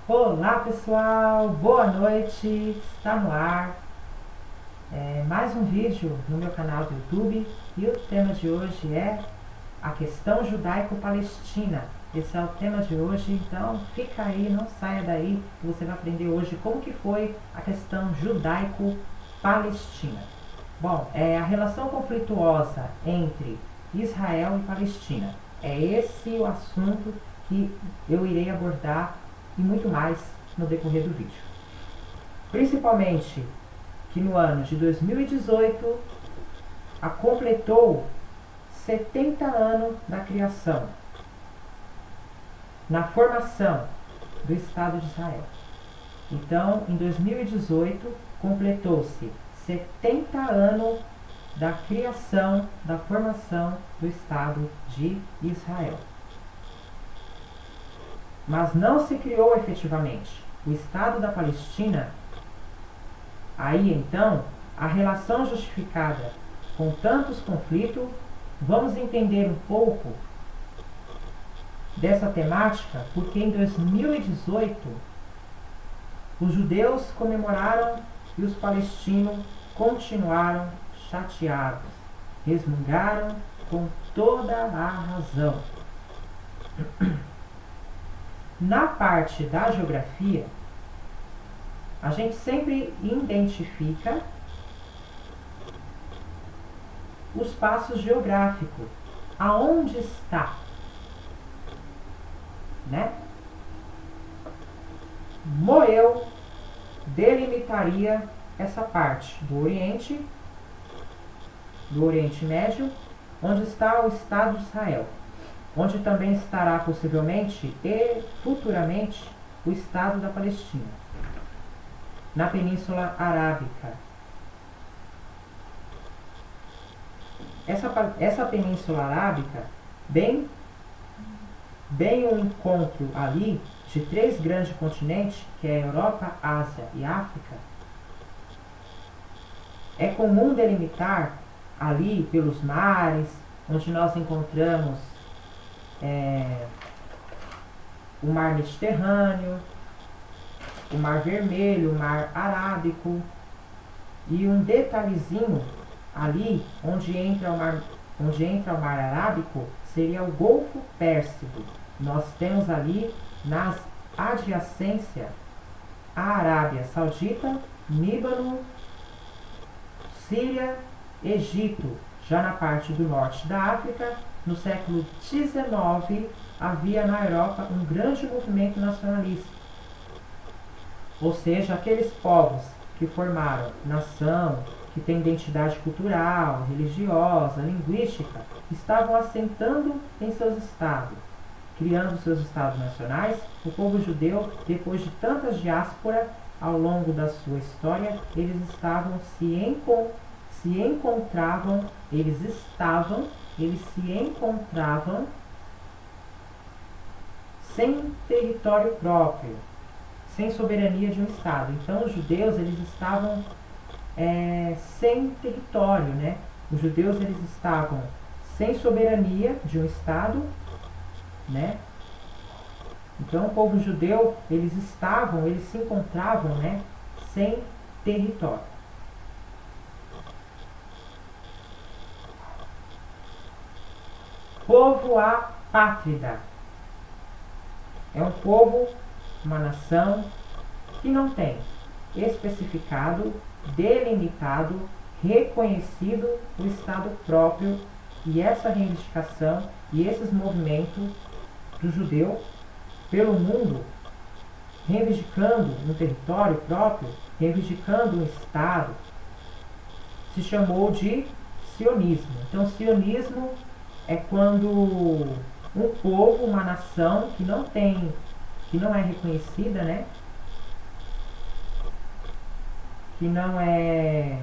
Olá pessoal, boa noite, está no ar mais um vídeo no meu canal do YouTube e o tema de hoje é a questão judaico-palestina. Esse é o tema de hoje, então fica aí, não saia daí, que você vai aprender hoje como que foi a questão judaico-palestina. Bom, a relação conflituosa entre Israel e Palestina. É esse o assunto que eu irei abordar e muito mais no decorrer do vídeo. Principalmente que no ano de 2018 completou 70 anos da criação, na formação do Estado de Israel. Então, em 2018, completou-se 70 anos da criação, da formação do Estado de Israel. Mas não se criou efetivamente o Estado da Palestina. Aí então, a relação justificada com tantos conflitos, vamos entender um pouco dessa temática, porque em 2018 os judeus comemoraram e os palestinos continuaram chateados, resmungaram com toda a razão. Na parte da geografia, a gente sempre identifica os passos geográficos, aonde está, né? Moel delimitaria essa parte do Oriente Médio, onde está o Estado de Israel, onde também estará possivelmente e futuramente o Estado da Palestina, na Península Arábica. Essa Península Arábica, bem o encontro ali de três grandes continentes, que é a Europa, Ásia e África, é comum delimitar ali pelos mares, onde nós encontramos o Mar Mediterrâneo, o Mar Vermelho, o Mar Arábico, e um detalhezinho ali onde entra o Mar Arábico seria o Golfo Pérsico. Nós temos ali nas adjacências a Arábia Saudita, Líbano, Síria, Egito. Já na parte do norte da África, no século XIX, havia na Europa um grande movimento nacionalista. Ou seja, aqueles povos que formaram nação, que têm identidade cultural, religiosa, linguística, estavam assentando em seus estados, criando seus estados nacionais. O povo judeu, depois de tantas diásporas ao longo da sua história, eles se encontravam sem território próprio, sem soberania de um Estado. Então os judeus eles estavam sem território, né? Os judeus eles estavam sem soberania de um Estado, né? Então o povo judeu eles se encontravam, né, sem território. Povo apátrida é um povo, uma nação que não tem especificado, delimitado, reconhecido o Estado próprio, e essa reivindicação e esses movimentos do judeu pelo mundo, reivindicando um território próprio, reivindicando um Estado, se chamou de sionismo. Então, sionismo é quando um povo, uma nação que não é reconhecida, né? Que não é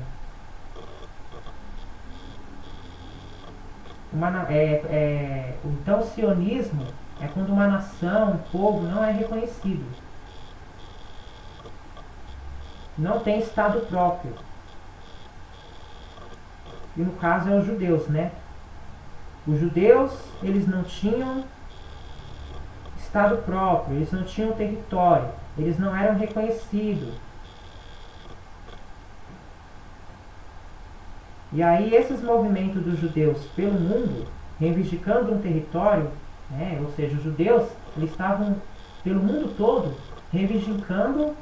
então, o sionismo é quando uma nação, um povo não é reconhecido, não tem Estado próprio. E no caso é os judeus, né? Os judeus, eles não tinham estado próprio, eles não tinham território, eles não eram reconhecidos. E aí esses movimentos dos judeus pelo mundo, reivindicando um território, né, ou seja, os judeus eles estavam pelo mundo todo reivindicando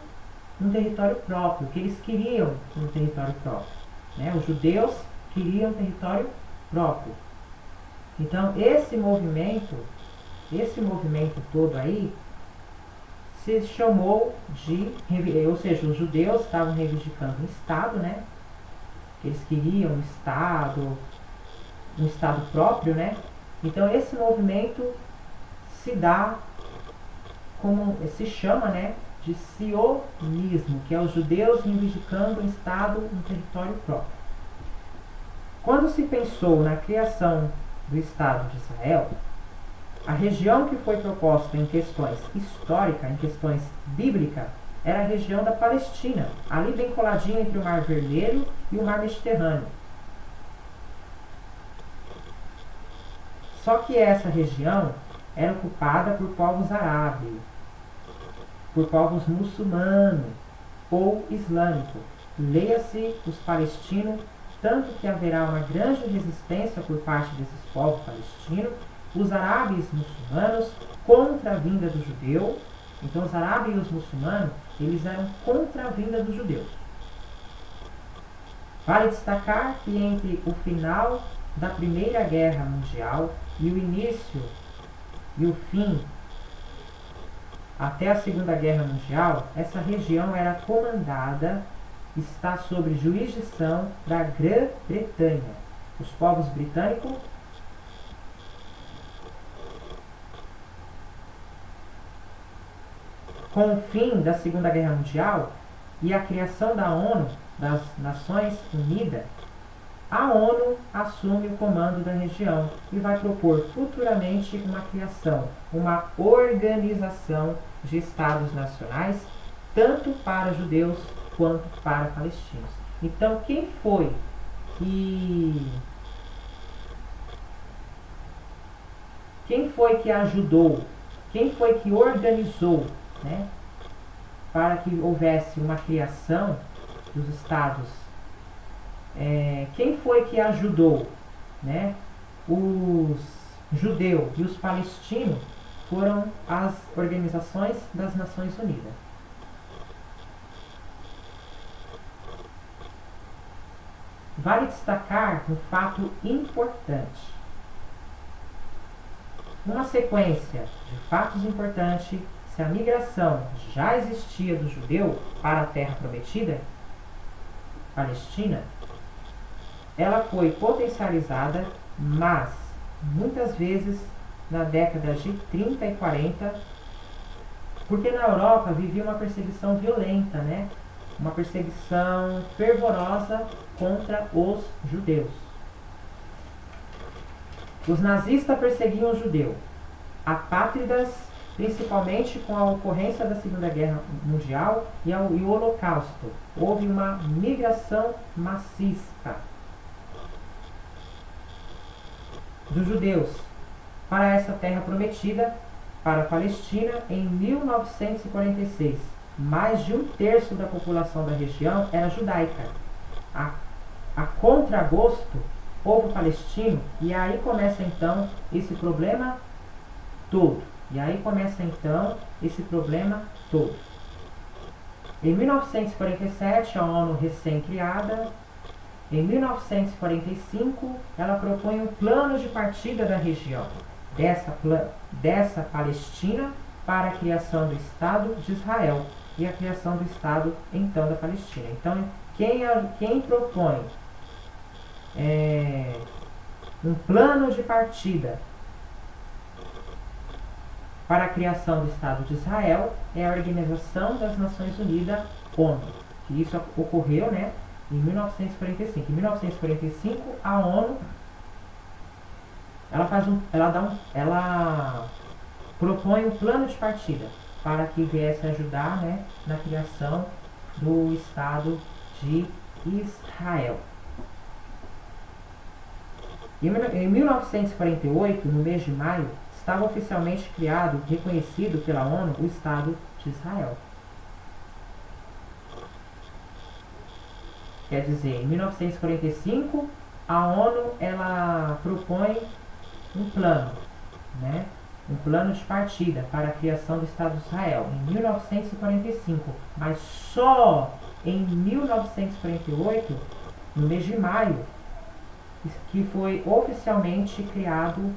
um território próprio, que eles queriam um território próprio. Né? Os judeus queriam um território próprio. Então esse movimento todo aí, se chamou de, ou seja, os judeus estavam reivindicando um Estado, né? Eles queriam um Estado próprio, né? Então esse movimento se dá como, se chama, né, de sionismo, que é os judeus reivindicando um Estado, um território próprio. Quando se pensou na criação do Estado de Israel, a região que foi proposta em questões históricas, em questões bíblicas, era a região da Palestina, ali bem coladinha entre o Mar Vermelho e o Mar Mediterrâneo. Só que essa região era ocupada por povos árabes, por povos muçulmanos ou islâmicos. Leia-se os palestinos, tanto que haverá uma grande resistência por parte desses povos palestinos, os árabes muçulmanos contra a vinda do judeu. Então os árabes e os muçulmanos, eles eram contra a vinda dos judeus. Vale destacar que entre o final da Primeira Guerra Mundial e o início e o fim até a Segunda Guerra Mundial, essa região era comandada, está sob jurisdição da Grã-Bretanha. Os povos britânicos com o fim da Segunda Guerra Mundial e a criação da ONU, das Nações Unidas, a ONU assume o comando da região e vai propor futuramente uma criação, uma organização de estados nacionais, tanto para judeus quanto para palestinos. Então, quem foi que ajudou, quem foi que organizou, né, para que houvesse uma criação dos estados? Quem foi que ajudou, né? Os judeus e os palestinos foram as organizações das Nações Unidas. Vale destacar um fato importante. Uma sequência de fatos importantes, se a migração já existia do judeu para a Terra Prometida, Palestina, ela foi potencializada, mas muitas vezes na década de 30 e 40, porque na Europa vivia uma perseguição violenta, né? Uma perseguição fervorosa contra os judeus. Os nazistas perseguiam os judeus, apátridas, principalmente com a ocorrência da Segunda Guerra Mundial e o Holocausto. Houve uma migração maciça dos judeus para essa terra prometida, para a Palestina, em 1946. Mais de um terço da população da região era judaica. A contragosto, povo palestino, e aí começa então esse problema todo. Em 1947, a ONU recém-criada, em 1945, ela propõe um plano de partida da região, dessa Palestina, para a criação do Estado de Israel e a criação do Estado, então, da Palestina. Então, quem propõe um plano de partida para a criação do Estado de Israel é a Organização das Nações Unidas, ONU. Que isso ocorreu, né, em 1945. Em 1945, a ONU ela propõe um plano de partida para que viesse ajudar, né, na criação do Estado de Israel. Em 1948, no mês de maio, estava oficialmente criado, reconhecido pela ONU, o Estado de Israel. Quer dizer, em 1945, a ONU ela propõe um plano, né? Um plano de partida para a criação do Estado de Israel, em 1945. Mas só em 1948, no mês de maio, que foi oficialmente criado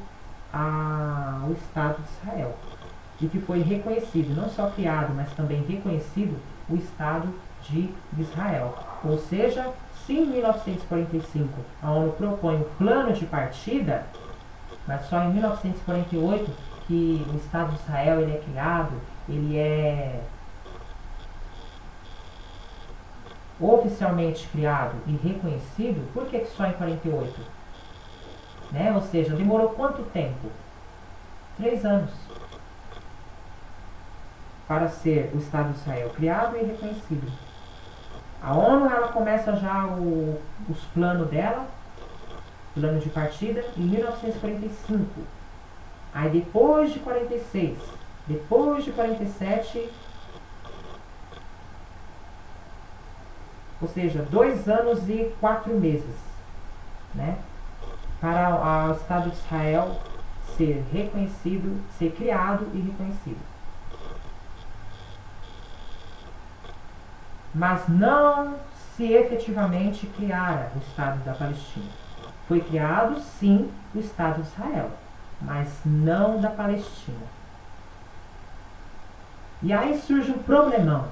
o Estado de Israel. E que foi reconhecido, não só criado, mas também reconhecido, o Estado de Israel. Ou seja, se em 1945 a ONU propõe o plano de partida, mas só em 1948 que o Estado de Israel ele é criado, ele é oficialmente criado e reconhecido, por que só em 48? Né? Ou seja, demorou quanto tempo? 3 anos para ser o Estado de Israel criado e reconhecido. A ONU ela começa já os planos dela, plano de partida, em 1945. Aí depois de 46, depois de 47, ou seja, 2 anos e 4 meses, né? Para o Estado de Israel ser reconhecido, ser criado e reconhecido. Mas não se efetivamente criara o Estado da Palestina. Foi criado, sim, o Estado de Israel, mas não da Palestina. E aí surge um problemão.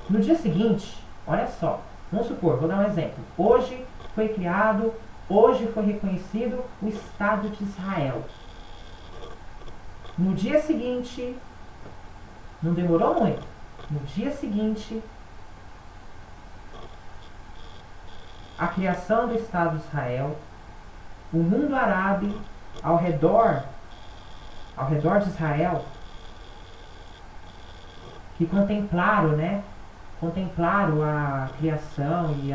No dia seguinte, olha só, vamos supor, vou dar um exemplo. Hoje foi criado, hoje foi reconhecido o Estado de Israel. No dia seguinte, não demorou muito, no dia seguinte, a criação do Estado de Israel, o mundo árabe ao redor de Israel, que contemplaram, né? Contemplaram a criação e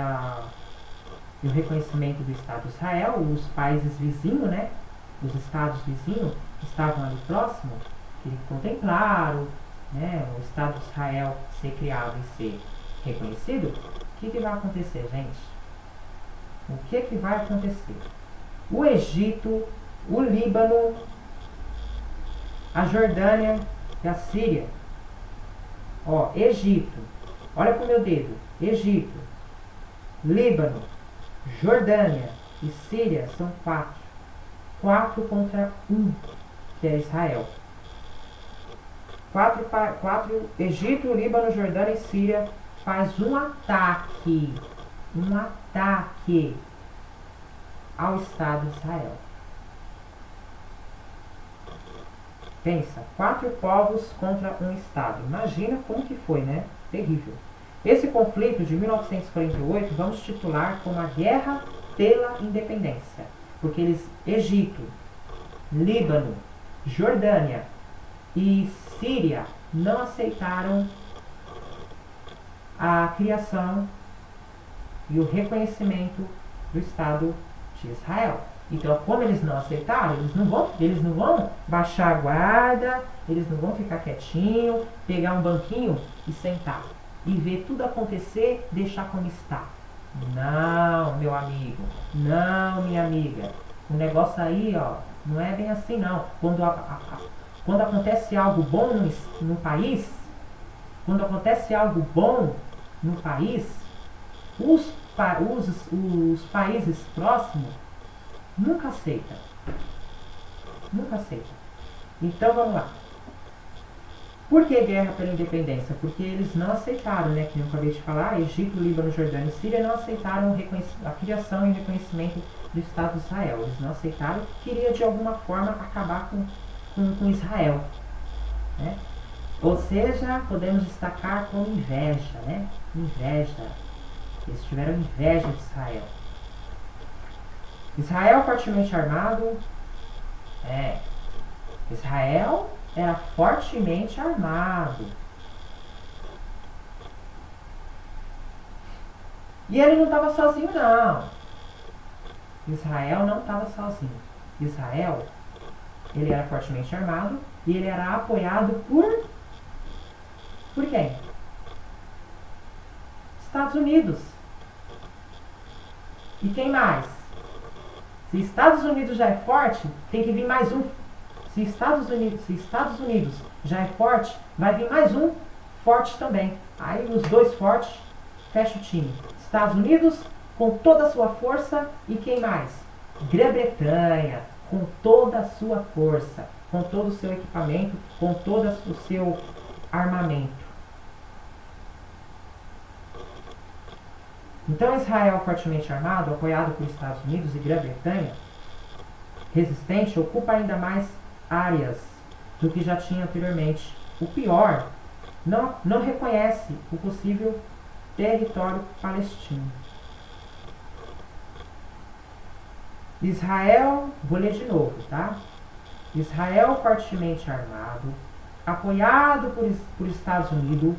o reconhecimento do Estado de Israel, os países vizinhos, né? Os estados vizinhos que estavam ali próximos, que contemplaram, né? O Estado de Israel ser criado e ser reconhecido. O que vai acontecer, gente? O que vai acontecer? O Egito, o Líbano, a Jordânia e a Síria. Ó, Egito, olha pro meu dedo. Egito, Líbano, Jordânia e Síria são 4. 4 contra 1, que é Israel. 4, Egito, Líbano, Jordânia e Síria faz um ataque ao Estado de Israel. Pensa, 4 povos contra um Estado. Imagina como que foi, né? Terrível. Esse conflito de 1948 vamos titular como a Guerra pela Independência. Porque Egito, Líbano, Jordânia e Síria não aceitaram a criação e o reconhecimento do Estado de Israel. Então, como eles não aceitaram, eles não vão baixar a guarda, eles não vão ficar quietinho, pegar um banquinho e sentar. E ver tudo acontecer, deixar como está. Não, meu amigo. Não, minha amiga. O negócio aí, ó, não é bem assim, não. Quando acontece algo bom no país, os países próximos nunca aceitam. Então vamos lá. Por que guerra pela independência? Porque eles não aceitaram, né, que eu acabei de falar, Egito, Líbano, Jordânia e Síria não aceitaram a criação e o reconhecimento do Estado de Israel. Eles não aceitaram, queria de alguma forma acabar com Israel, né? Ou seja, podemos destacar como inveja, né? Inveja. Eles tiveram inveja de Israel. Israel fortemente armado. Israel era fortemente armado. E ele não estava sozinho, não. Israel não estava sozinho. Israel ele era fortemente armado e ele era apoiado por quem? Estados Unidos. E quem mais? Se Estados Unidos já é forte, tem que vir mais um. Se Estados Unidos já é forte, vai vir mais um forte também. Aí os dois fortes fecha o time. Estados Unidos com toda a sua força e quem mais? Grã-Bretanha com toda a sua força, com todo o seu equipamento, com todo o seu armamento. Então Israel fortemente armado, apoiado por Estados Unidos e Grã-Bretanha, resistente, ocupa ainda mais áreas do que já tinha anteriormente. O pior, não reconhece o possível território palestino. Israel, vou ler de novo, tá? Israel fortemente armado, apoiado por Estados Unidos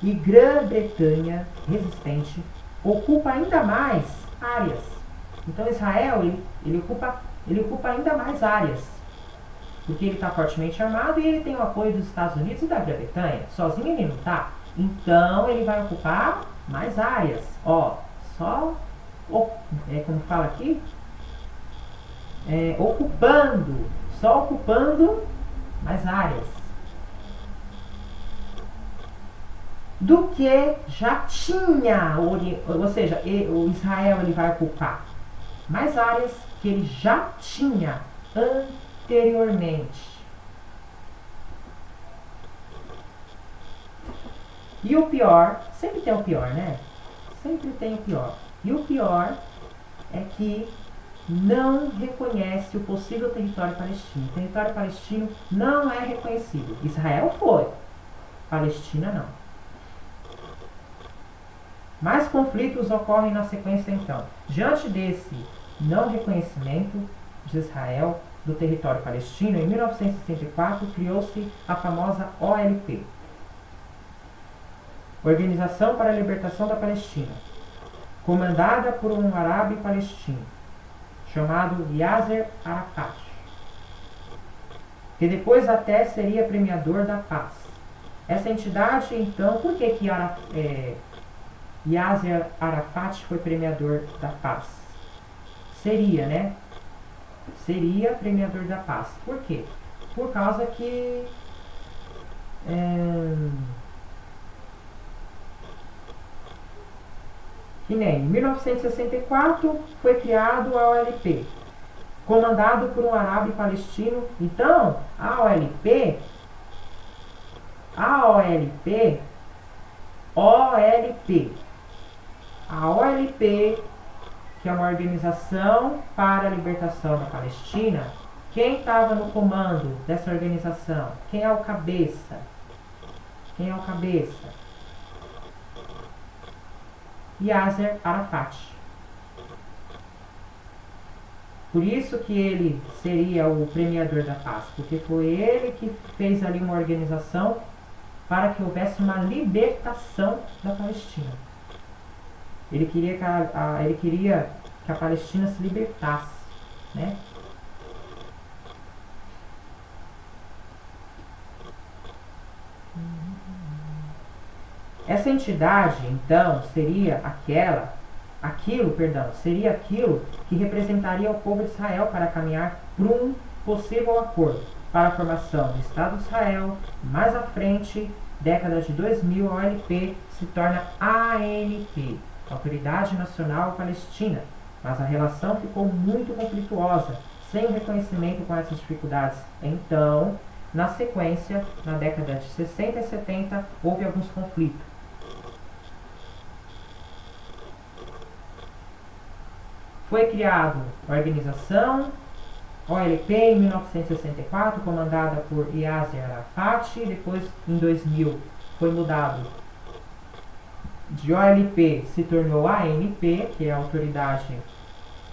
e Grã-Bretanha resistente, ocupa ainda mais áreas. Então Israel ele ocupa ainda mais áreas, porque ele está fortemente armado e ele tem o apoio dos Estados Unidos e da Grã-Bretanha. Sozinho ele não está. Então ele vai ocupar mais áreas. Ó, como fala aqui, ocupando mais áreas do que já tinha, ou seja, o Israel ele vai ocupar mais áreas que ele já tinha anteriormente. E o pior, sempre tem o pior, né? Sempre tem o pior. E o pior é que não reconhece o possível território palestino. O território palestino não é reconhecido. Israel foi, Palestina não. Mais conflitos ocorrem na sequência então. Diante desse não reconhecimento de Israel do território palestino, em 1964 criou-se a famosa OLP, Organização para a Libertação da Palestina, comandada por um árabe palestino, chamado Yasser Arafat, que depois até seria premiador da paz. Essa entidade, então, por que Yasser Arafat foi premiador da paz? Seria premiador da paz. Por quê? Por causa que em 1964 foi criado a OLP, comandado por um árabe palestino. Então, a OLP, que é uma organização para a libertação da Palestina, quem estava no comando dessa organização? Quem é o cabeça? Yasser Arafat. Por isso que ele seria o premiador da paz, porque foi ele que fez ali uma organização para que houvesse uma libertação da Palestina. Ele queria que a Palestina se libertasse, né? Essa entidade, então, seria aquilo que representaria o povo de Israel para caminhar para um possível acordo para a formação do Estado de Israel. Mais à frente, década de 2000, a OLP se torna ANP, Autoridade Nacional Palestina, mas a relação ficou muito conflituosa, sem o reconhecimento com essas dificuldades. Então, na sequência, na década de 60 e 70, houve alguns conflitos. Foi criada a organização OLP em 1964, comandada por Yasser Arafat. Depois, em 2000, foi mudado de OLP, se tornou ANP, que é a Autoridade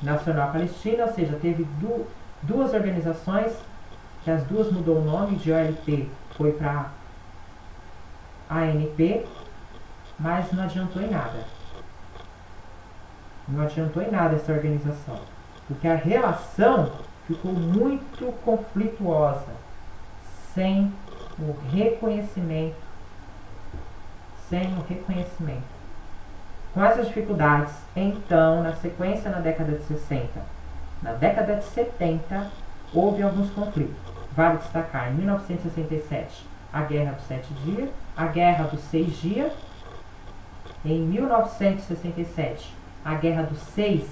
Nacional Palestina, ou seja, teve duas organizações, que as duas mudou o nome, de OLP foi para ANP, mas não adiantou em nada. Não adiantou em nada essa organização, porque a relação ficou muito conflituosa, sem o reconhecimento, Com essas dificuldades, então, na sequência, na década de 60, na década de 70, houve alguns conflitos. Vale destacar, em 1967, a Guerra dos 7 Dias, a Guerra dos 6 Dias. Em 1967, a Guerra dos 6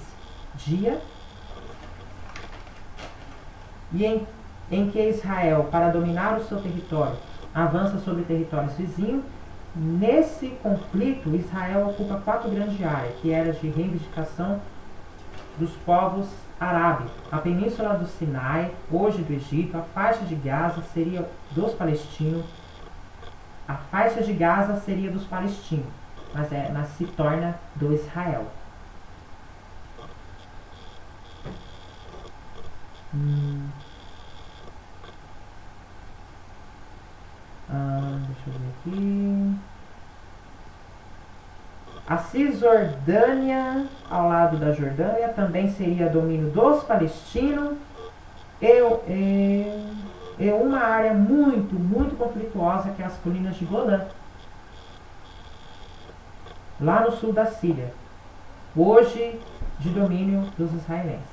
Dias. E em que Israel, para dominar o seu território, avança sobre territórios vizinhos. Nesse conflito, Israel ocupa 4 grandes áreas, que eram de reivindicação dos povos árabes. A península do Sinai, hoje do Egito, a faixa de Gaza seria dos palestinos. A faixa de Gaza seria dos palestinos, mas se torna do Israel. Deixa eu ver aqui. A Cisjordânia, ao lado da Jordânia, também seria domínio dos palestinos e uma área muito, muito conflituosa, que é as colinas de Golã, lá no sul da Síria, hoje de domínio dos israelenses,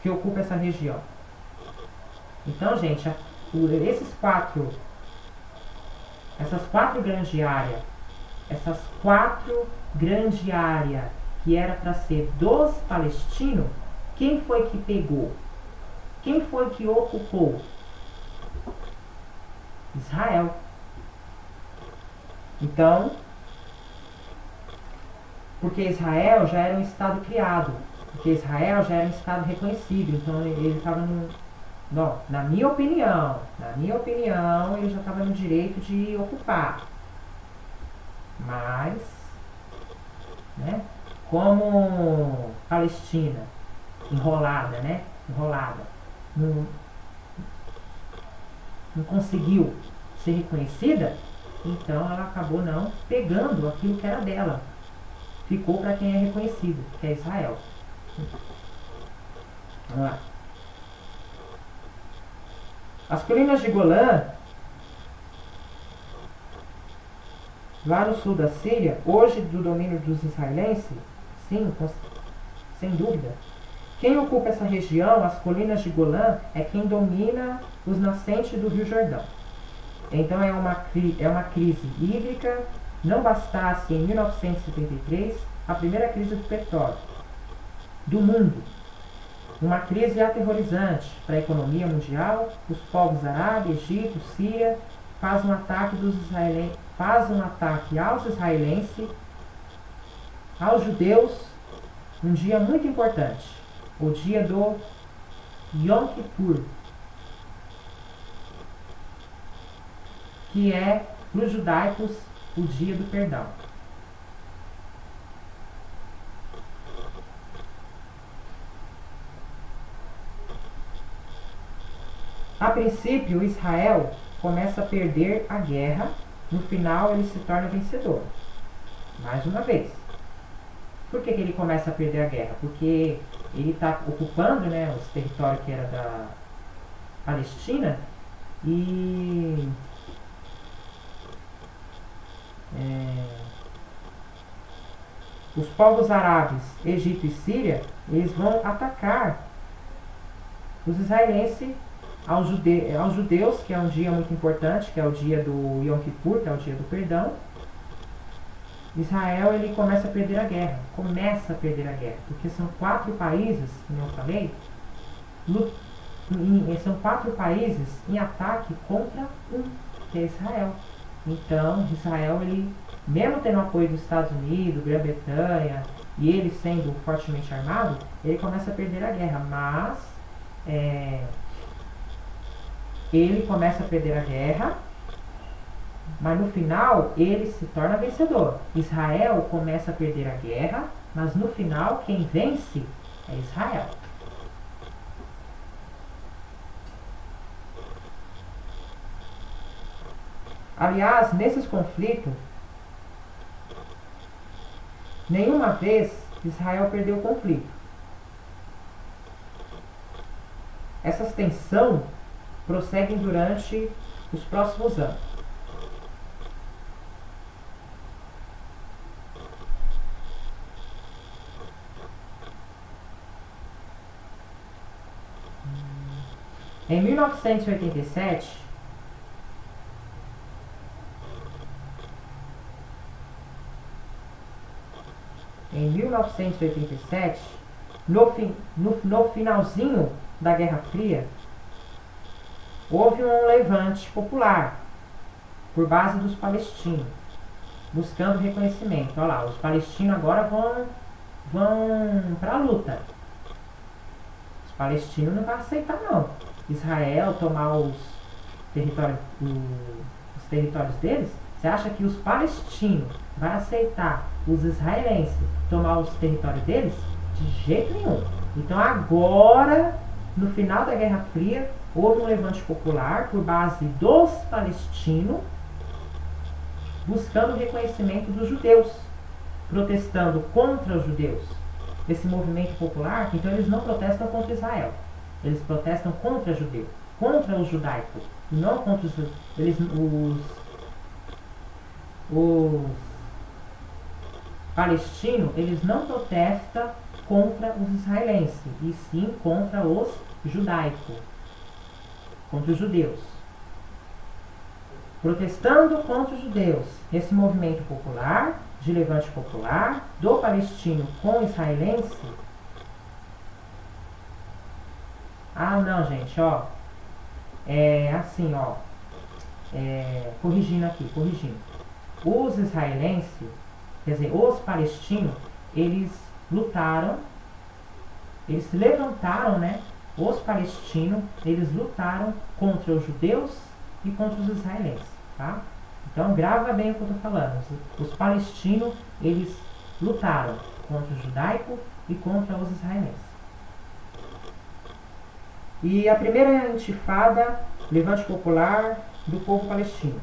que ocupa essa região. Então, gente, essas quatro grandes áreas que era para ser dos palestinos, quem foi que pegou? Quem foi que ocupou? Israel. Então, porque Israel já era um estado criado, porque Israel já era um estado reconhecido, então ele estava no... Não, na minha opinião, ele já estava no direito de ocupar. Mas, né, como Palestina, enrolada, não conseguiu ser reconhecida, então ela acabou não pegando aquilo que era dela. Ficou para quem é reconhecido, que é Israel. Vamos lá. As colinas de Golã, lá no sul da Síria, hoje do domínio dos israelenses, sim, sem dúvida. Quem ocupa essa região, as colinas de Golã, é quem domina os nascentes do Rio Jordão. Então é uma crise hídrica. Não bastasse em 1973 a primeira crise do petróleo do mundo. Uma crise aterrorizante para a economia mundial. Os povos árabes, Egito, Síria fazem um ataque aos israelenses, aos judeus, um dia muito importante, o dia do Yom Kippur, que é, para os judaicos, o dia do perdão. A princípio, Israel começa a perder a guerra. No final, ele se torna vencedor. Mais uma vez. Por que ele começa a perder a guerra? Porque ele está ocupando, né, os territórios que era da Palestina e os povos árabes, Egito e Síria, eles vão atacar os israelenses aos judeus, que é um dia muito importante, que é o dia do Yom Kippur, que é o dia do perdão. Israel, ele começa a perder a guerra, porque são 4 países, como eu falei, são 4 países em ataque contra um, que é Israel. Então, Israel, ele, mesmo tendo apoio dos Estados Unidos, Grã-Bretanha, e ele sendo fortemente armado, ele começa a perder a guerra, mas mas no final ele se torna vencedor. Israel começa a perder a guerra, mas no final quem vence é Israel. Aliás, nesses conflitos, nenhuma vez Israel perdeu o conflito. Essas tensões prosseguem durante os próximos anos. Em 1987, no finalzinho da Guerra Fria, houve um levante popular por base dos palestinos, buscando reconhecimento. Olha lá, os palestinos agora vão para a luta. Os palestinos não vão aceitar, não. Israel tomar os territórios deles. Você acha que os palestinos vão aceitar os israelenses tomar os territórios deles? De jeito nenhum. Então agora, no final da Guerra Fria, houve um levante popular por base dos palestinos, buscando o reconhecimento dos judeus, protestando contra os judeus. Esse movimento popular, então eles não protestam contra Israel, eles protestam contra judeus, contra os judaicos, e não contra os palestinos. Eles não protestam contra os israelenses, e sim contra os judaicos, contra os judeus. Protestando contra os judeus, esse movimento popular, de levante popular, do palestino com o israelense. Ah, não, gente, ó. É assim, ó. Corrigindo. Os israelenses, quer dizer, os palestinos, eles lutaram, eles se levantaram, né? Os palestinos, eles lutaram contra os judeus e contra os israelenses, tá? Então, grava bem o que eu estou falando. Os palestinos, eles lutaram contra o judaico e contra os israelenses. E a primeira intifada, levante popular do povo palestino.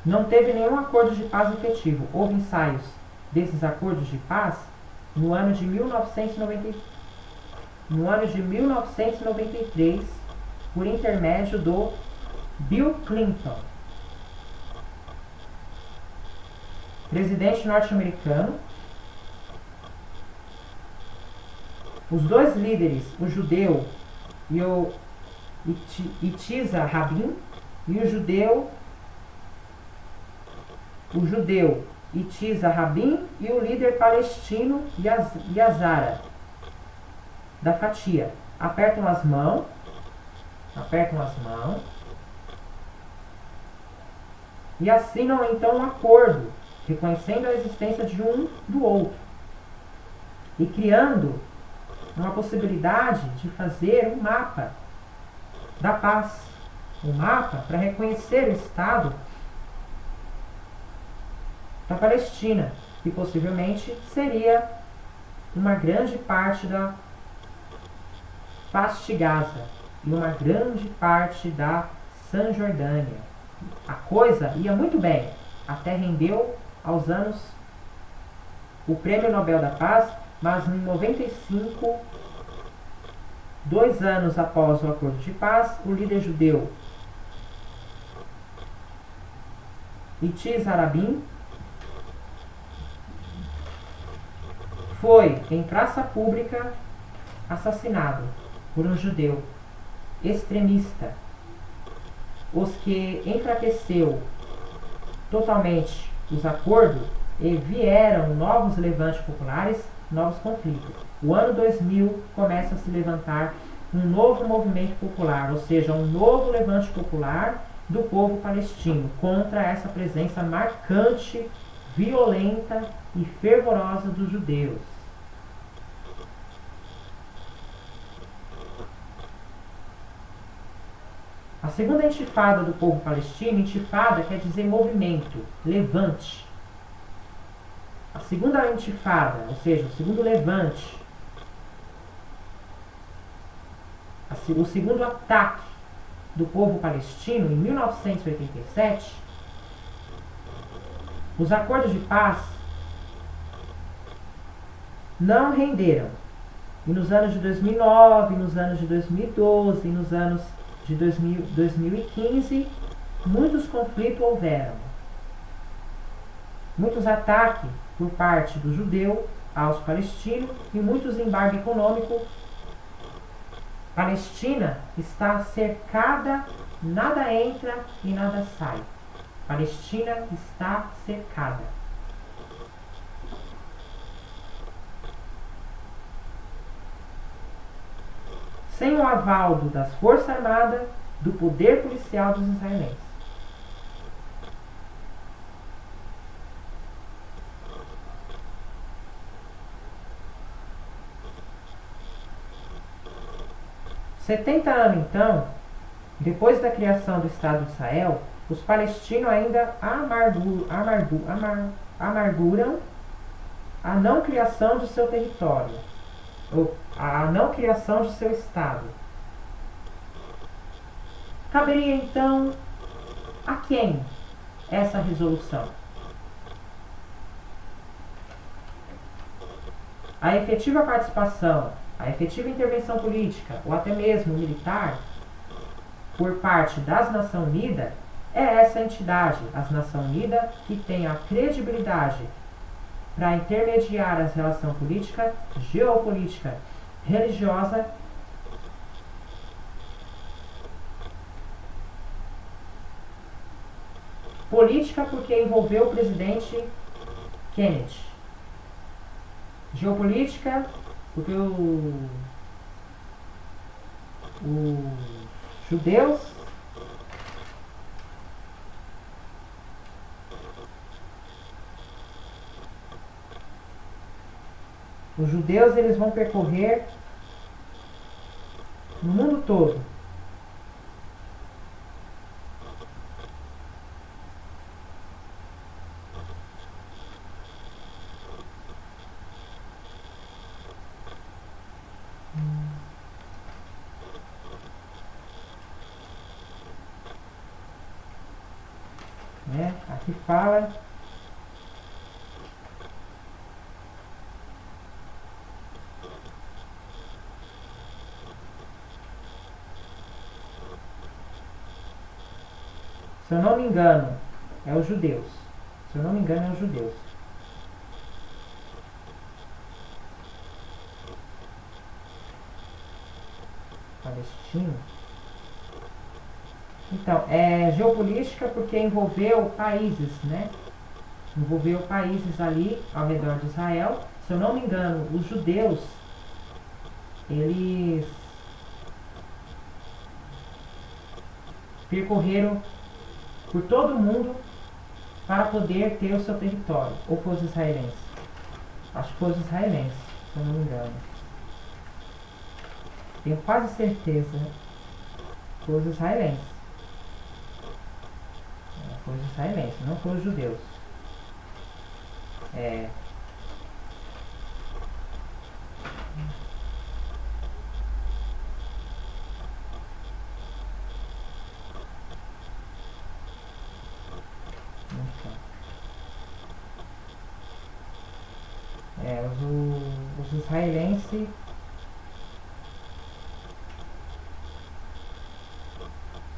Não teve nenhum acordo de paz efetivo. Houve ensaios desses acordos de paz no ano de 1993, por intermédio do Bill Clinton, presidente norte-americano. Os dois líderes, o judeu e o Yitzhak Rabin, e o judeu Yitzhak Rabin e o líder palestino Yasser da Fatia apertam as mãos e assinam então um acordo, reconhecendo a existência de um do outro e criando uma possibilidade de fazer um mapa da paz, um mapa para reconhecer o Estado da Palestina, que possivelmente seria uma grande parte da faixa de Gaza e uma grande parte da Cisjordânia. A coisa ia muito bem, até rendeu aos anos o Prêmio Nobel da Paz, mas em 95, 2 anos após o acordo de paz, o líder judeu Yitzhak Rabin foi em praça pública assassinado por um judeu extremista, os que enfraqueceu totalmente os acordos e vieram novos levantes populares, novos conflitos. O ano 2000 começa a se levantar um novo movimento popular, ou seja, um novo levante popular do povo palestino contra essa presença marcante, violenta e fervorosa dos judeus. A segunda intifada do povo palestino, intifada quer dizer movimento, levante. A segunda intifada, ou seja, o segundo levante, o segundo ataque do povo palestino em 1987, os acordos de paz não renderam. E nos anos de 2009, nos anos de 2012, nos anos de 2015, muitos conflitos houveram. Muitos ataques por parte do judeu aos palestinos e muitos embargos econômicos. Palestina está cercada, nada entra e nada sai. Palestina está cercada. Sem o aval das Forças Armadas, do poder policial dos israelenses. Setenta anos, então, depois da criação do Estado de Israel, os palestinos ainda amarguram a não criação de seu território, ou a não criação de seu Estado. Caberia, então, a quem essa resolução? A efetiva participação, a efetiva intervenção política, ou até mesmo militar, por parte das Nações Unidas, é essa entidade, as Nações Unidas, que tem a credibilidade para intermediar as relações política, geopolítica, religiosa, política porque envolveu o presidente Kennedy, geopolítica porque os judeus eles vão percorrer no mundo todo. Né? Aqui fala se eu não me engano, é os judeus. Se eu não me engano, é os judeus. Palestino. Então, é geopolítica porque envolveu países, né? Envolveu países ali ao redor de Israel. Se eu não me engano, os judeus, eles percorreram por todo o mundo para poder ter o seu território. Ou foi os israelenses? Acho que foi os israelenses, se eu não me engano. Tenho quase certeza. Foi os israelenses. Foi os israelenses, não foi os judeus.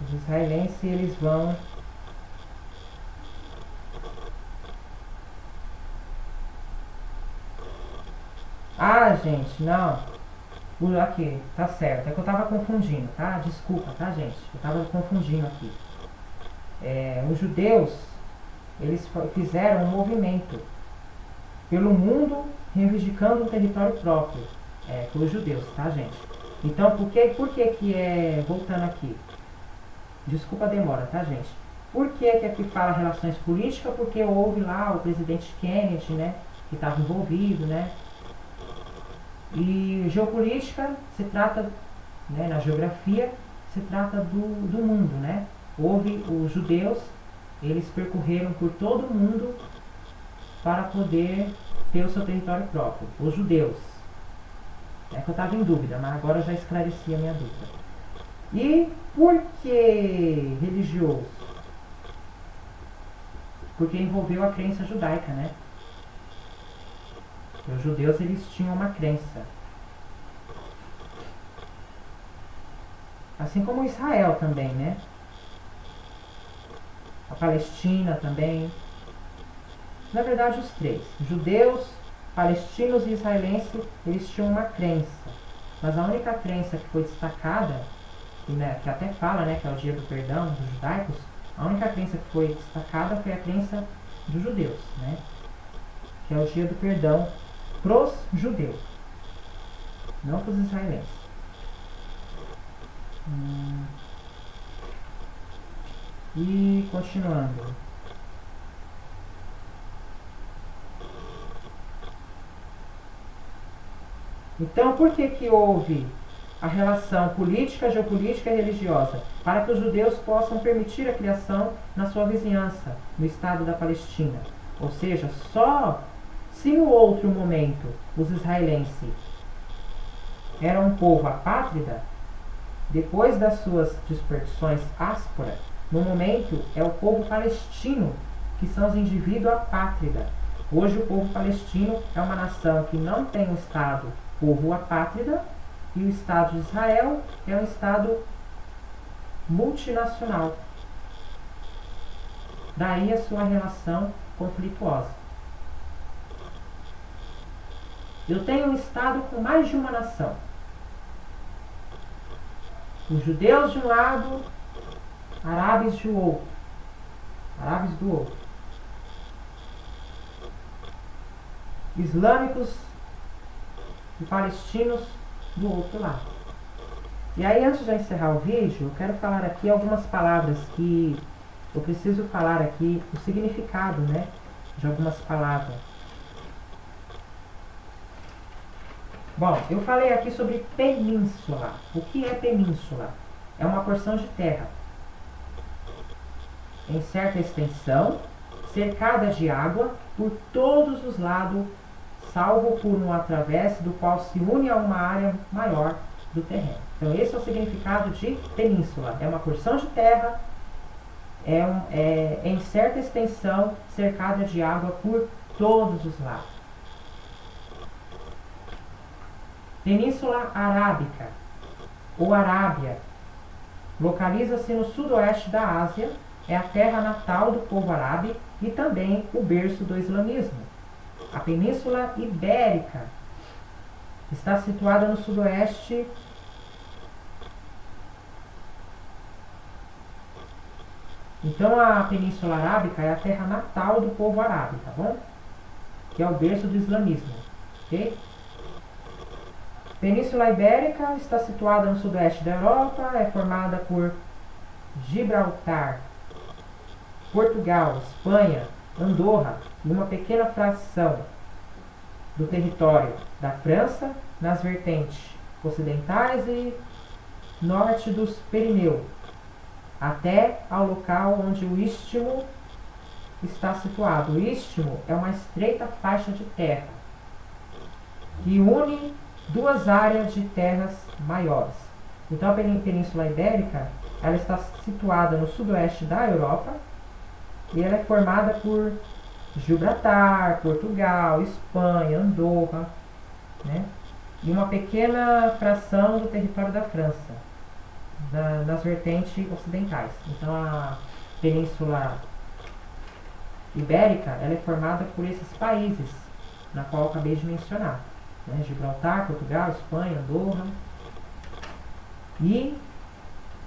Os israelenses eles vão gente, não. Aqui, tá certo. É que eu tava confundindo, tá? Desculpa, tá, gente? Eu tava confundindo aqui. Os judeus, eles fizeram um movimento pelo mundo reivindicando um território próprio. Pelos judeus, tá, gente? Então, por que voltando aqui? Desculpa a demora, tá, gente? Por que aqui fala relações políticas? Porque houve lá o presidente Kennedy, né? Que estava envolvido, né? E geopolítica se trata, né, na geografia, se trata do mundo, né? Houve os judeus, eles percorreram por todo o mundo para poder ter o seu território próprio. Os judeus. É que eu estava em dúvida, mas agora eu já esclareci a minha dúvida. E por que religioso? Porque envolveu a crença judaica, né? Os judeus, eles tinham uma crença. Assim como Israel também, né? A Palestina também. Na verdade, os três. Judeus, palestinos e israelenses, eles tinham uma crença. Mas a única crença que foi destacada, e, né, que até fala, né, que é o dia do perdão dos judaicos, a única crença que foi destacada foi a crença dos judeus, né? Que é o dia do perdão pros judeus, não pros israelenses. E continuando. Então, por que que houve a relação política, geopolítica e religiosa? Para que os judeus possam permitir a criação na sua vizinhança, no estado da Palestina. Ou seja, só se no outro momento os israelenses eram um povo apátrida, depois das suas dispersões ásperas, no momento é o povo palestino que são os indivíduos apátrida. Hoje o povo palestino é uma nação que não tem um estado povo apátrida, e o Estado de Israel é um Estado multinacional. Daí a sua relação conflituosa. Eu tenho um Estado com mais de uma nação. Os judeus de um lado, árabes de outro. Árabes do outro. Islâmicos e palestinos do outro lado. E aí, antes de encerrar o vídeo, eu quero falar aqui algumas palavras que eu preciso falar aqui, o significado, né, de algumas palavras. Bom, eu falei aqui sobre península. O que é península? É uma porção de terra em certa extensão, cercada de água por todos os lados, salvo por um através do qual se une a uma área maior do terreno. Então esse é o significado de península. É uma porção de terra em certa extensão, cercada de água por todos os lados. Península Arábica, ou Arábia, localiza-se no sudoeste da Ásia, é a terra natal do povo árabe e também o berço do islamismo. A Península Ibérica está situada no sudoeste Então a Península Arábica é a terra natal do povo árabe, tá bom? Que é o berço do islamismo, ok? Península Ibérica está situada no sudoeste da Europa, é formada por Gibraltar, Portugal, Espanha, Andorra e uma pequena fração do território da França nas vertentes ocidentais e norte dos Pirineus, até ao local onde o istmo está situado. O istmo é uma estreita faixa de terra que une duas áreas de terras maiores. Então a Península Ibérica ela está situada no sudoeste da Europa e ela é formada por Gibraltar, Portugal, Espanha, Andorra, né? E uma pequena fração do território da França, nas vertentes ocidentais. Então a Península Ibérica ela é formada por esses países, na qual eu acabei de mencionar, né? Gibraltar, Portugal, Espanha, Andorra. E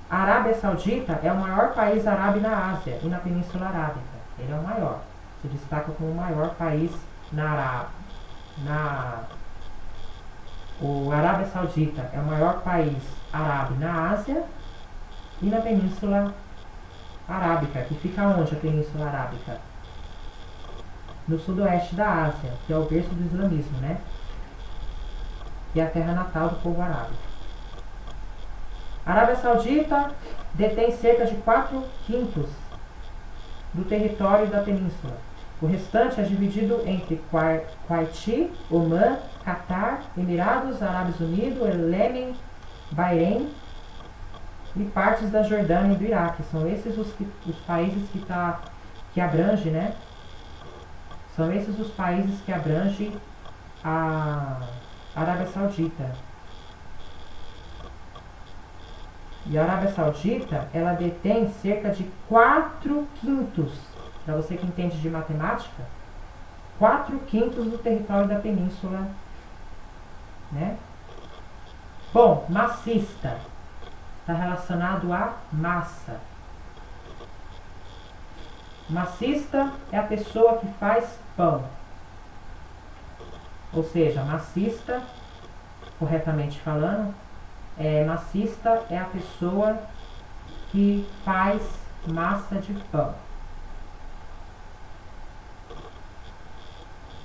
a Arábia Saudita é o maior país árabe na Ásia e na Península Arábica. Ele é o maior. Se destaca como o maior país o Arábia Saudita é o maior país árabe na Ásia e na Península Arábica, que fica onde a Península Arábica? No sudoeste da Ásia, que é o berço do islamismo, né? Que é a terra natal do povo árabe. A Arábia Saudita detém cerca de 4/5 do território da península. O restante é dividido entre Kuwait, Omã, Catar, Emirados Árabes Unidos, Iêmen, Bahrein e partes da Jordânia e do Iraque. São esses os países que abrangem, né? São esses os países que abrangem a Arábia Saudita. E a Arábia Saudita, ela detém cerca de 4/5, para você que entende de matemática, 4/5 do território da península, né? Bom, massista está relacionado a massa. Massista é a pessoa que faz pão. Ou seja, massista, corretamente falando, massista é a pessoa que faz massa de pão.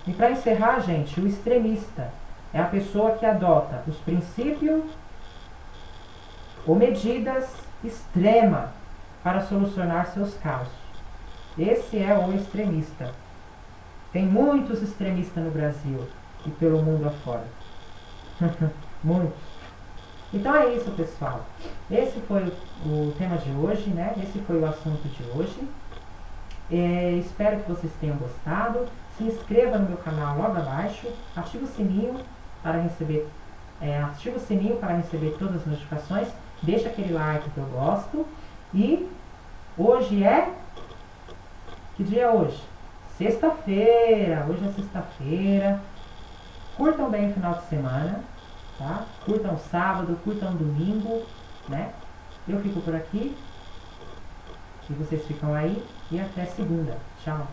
E para encerrar, gente, o extremista é a pessoa que adota os princípios ou medidas extremas para solucionar seus casos. Esse é o extremista. Tem muitos extremistas no Brasil e pelo mundo afora. Muitos. Então é isso, pessoal. Esse foi o tema de hoje, né? Esse foi o assunto de hoje. Espero que vocês tenham gostado. Se inscreva no meu canal logo abaixo. Ative o sininho para receber todas as notificações. Deixa aquele like que eu gosto. E hoje é... Que dia é hoje? Sexta-feira. Hoje é sexta-feira. Curtam bem o final de semana. Tá? Curtam sábado, curtam domingo, né? Eu fico por aqui e vocês ficam aí e até segunda. Tchau!